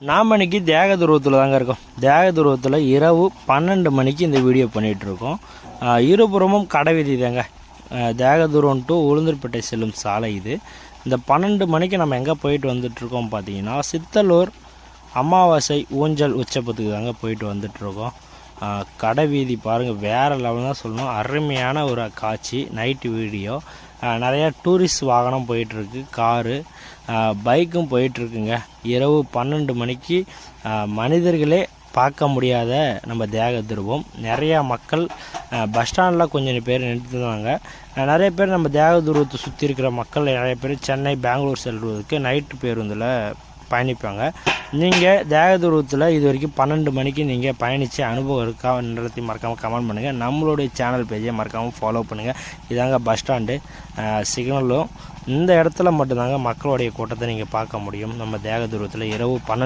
நாம் இன்னைக்கு தேக துருவத்தில் தாங்க இருக்கோம். தேக துருவத்தில் இரவு 12 மணிக்கு இந்த வீடியோ பண்ணிகிட்ருக்கோம். இருபுறமும் கடை வீதி தாங்க. தேக துருவம் டு உளுந்தூர்பேட்டை செல்லும் சாலை இது. இந்த 12 மணிக்கு நம்ம எங்கே போயிட்டு வந்துட்ருக்கோம் பார்த்தீங்கன்னா, சித்தலூர் அமாவாசை ஊஞ்சல் உச்சபத்துக்கு தாங்க போயிட்டு வந்துட்ருக்கோம். கடை வீதி பாருங்கள், வேறு லெவல் தான் சொல்லணும். அருமையான ஒரு காட்சி. Night video. நிறையா டூரிஸ்ட் வாகனம் போயிட்டுருக்கு, காரு பைக்கும் போயிட்டுருக்குங்க. இரவு 12 மணிக்கு மனிதர்களே பார்க்க முடியாத நம்ம தேக துருவம். நிறையா மக்கள் பஸ் ஸ்டாண்டில் கொஞ்சம் பேர் நிறுத்துனாங்க. நிறைய பேர் நம்ம தேக துருவத்தை சுற்றி இருக்கிற மக்கள் நிறைய பேர் சென்னை பெங்களூர் செல்வதற்கு நைட்டு பேருந்தில் பயணிப்பாங்க. நீங்கள் தேக துருவத்தில் இது வரைக்கும் 12 மணிக்கு நீங்கள் பயணித்த அனுபவம் இருக்கா எல்லாத்தையும் மறக்காமல் கமெண்ட் பண்ணுங்கள். நம்மளுடைய சேனல் பேஜை மறக்காமல் ஃபாலோ பண்ணுங்கள். இதாங்க பஸ் ஸ்டாண்டு, சிக்னலும். இந்த இடத்துல மட்டும்தாங்க மக்களுடைய கூட்டத்தை நீங்கள் பார்க்க முடியும். நம்ம தேக துருவத்தில் இரவு 12